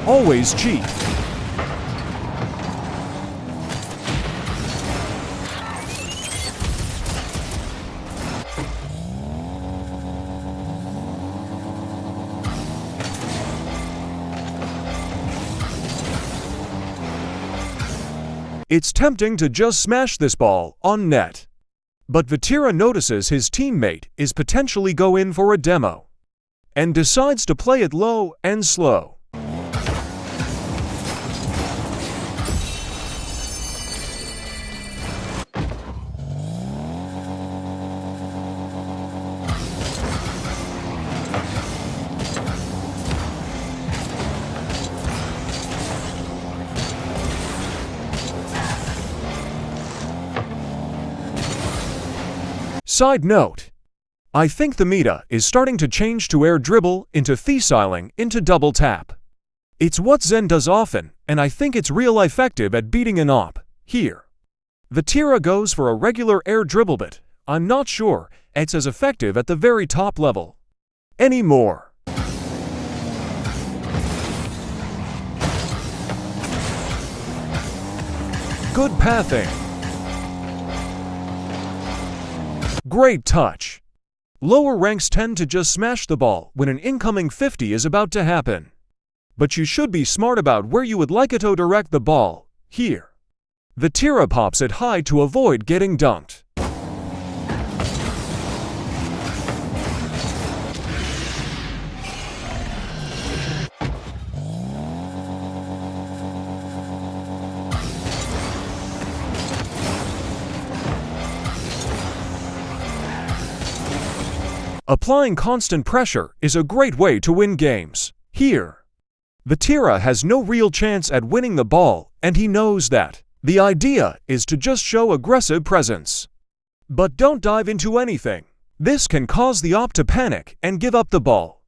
Always cheat. It's tempting to just smash this ball on net. But Vatira notices his teammate is potentially go in for a demo and decides to play it low and slow. Side note, I think the meta is starting to change to air dribble into thesiling into double tap. It's what Zen does often, and I think it's real effective at beating an op. Here, Vatira goes for a regular air dribble, but I'm not sure it's as effective at the very top level anymore. Good pathing. Great touch. Lower ranks tend to just smash the ball when an incoming 50 is about to happen. But you should be smart about where you would like it to direct the ball. Here, Vatira pops it high to avoid getting dunked. Applying constant pressure is a great way to win games. Here, Vatira has no real chance at winning the ball, and he knows that. The idea is to just show aggressive presence. But don't dive into anything. This can cause the op to panic and give up the ball.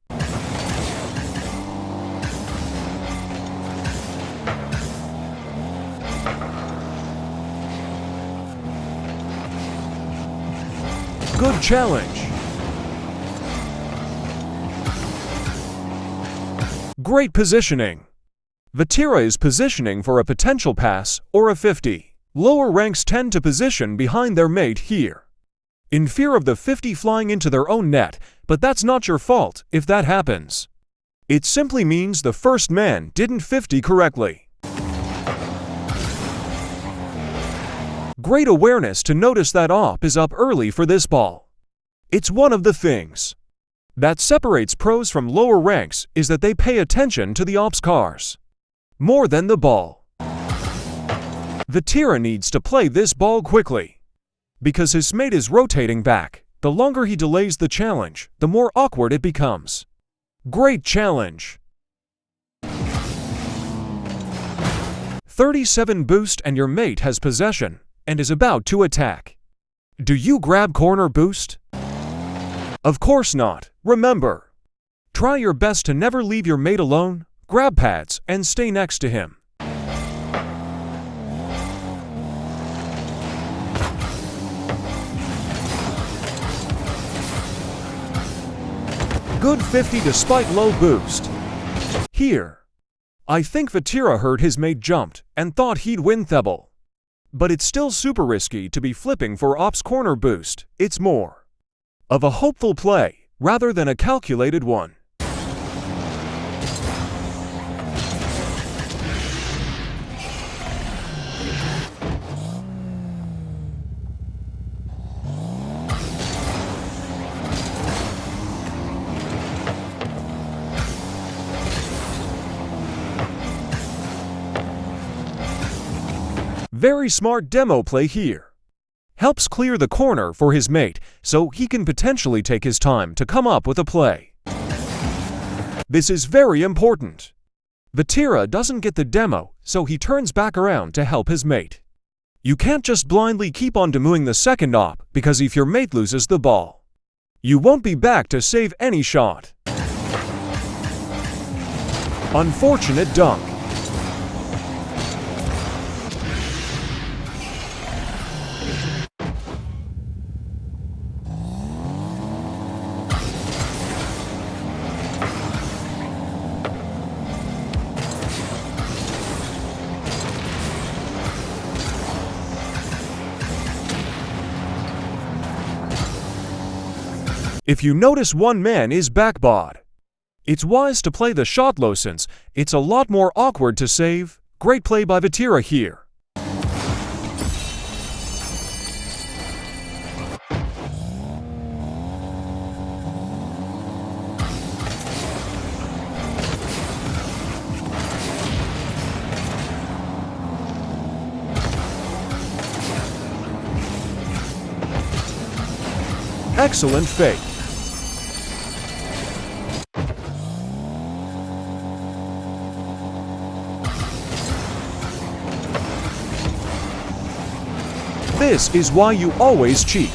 Good challenge. Great positioning. Vatira is positioning for a potential pass or a 50. Lower ranks tend to position behind their mate here, in fear of the 50 flying into their own net, but that's not your fault if that happens. It simply means the first man didn't 50 correctly. Great awareness to notice that op is up early for this ball. It's one of the things that separates pros from lower ranks is that they pay attention to the op's cars more than the ball. Vatira needs to play this ball quickly because his mate is rotating back. The longer he delays the challenge, the more awkward it becomes. Great challenge. 37 boost and your mate has possession and is about to attack. Do you grab corner boost? Of course not. Remember, try your best to never leave your mate alone, grab pads, and stay next to him. Good 50 despite low boost. Here, I think Vatira heard his mate jumped and thought he'd win Thebble. But it's still super risky to be flipping for op's corner boost. It's more of a hopeful play rather than a calculated one. Very smart demo play here. Helps clear the corner for his mate so he can potentially take his time to come up with a play. This is very important. Vatira doesn't get the demo, so he turns back around to help his mate. You can't just blindly keep on demoing the second op, because if your mate loses the ball, you won't be back to save any shot. Unfortunate dunk. If you notice one man is backbod, it's wise to play the shot low since it's a lot more awkward to save. Great play by Vatira here. Excellent fake. This is why you always cheat.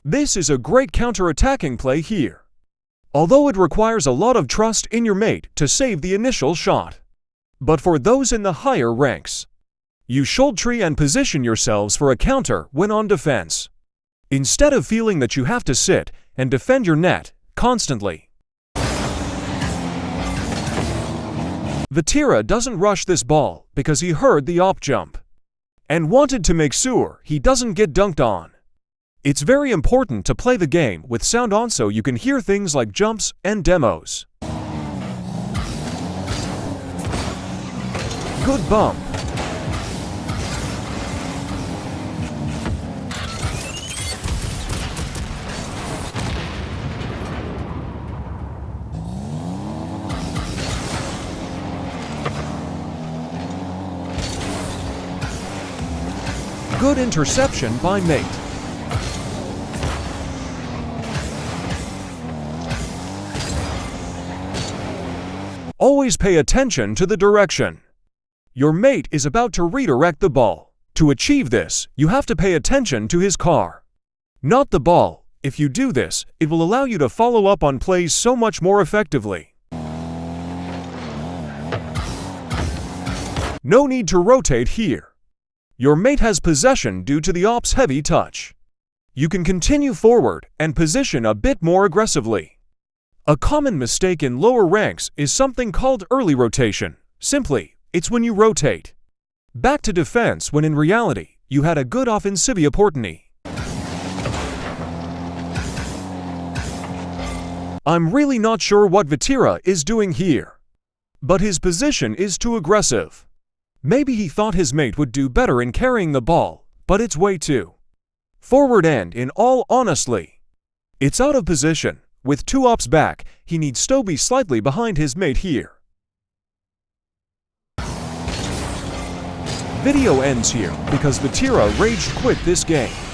This is a great counter-attacking play here, although it requires a lot of trust in your mate to save the initial shot. But for those in the higher ranks, you should tree and position yourselves for a counter when on defense, instead of feeling that you have to sit and defend your net constantly. Vatira doesn't rush this ball because he heard the op jump and wanted to make sure he doesn't get dunked on. It's very important to play the game with sound on so you can hear things like jumps and demos. Good bump. Good interception by mate. Always pay attention to the direction. Your mate is about to redirect the ball. To achieve this, you have to pay attention to his car, not the ball. If you do this, it will allow you to follow up on plays so much more effectively. No need to rotate here. Your mate has possession due to the op's heavy touch. You can continue forward and position a bit more aggressively. A common mistake in lower ranks is something called early rotation. Simply, it's when you rotate back to defense when in reality, you had a good offensive opportunity. I'm really not sure what Vatira is doing here, but his position is too aggressive. Maybe he thought his mate would do better in carrying the ball, but it's way too forward and in all honesty, it's out of position. With two ops back, he needs to be slightly behind his mate here. Video ends here because Vatira rage quit this game.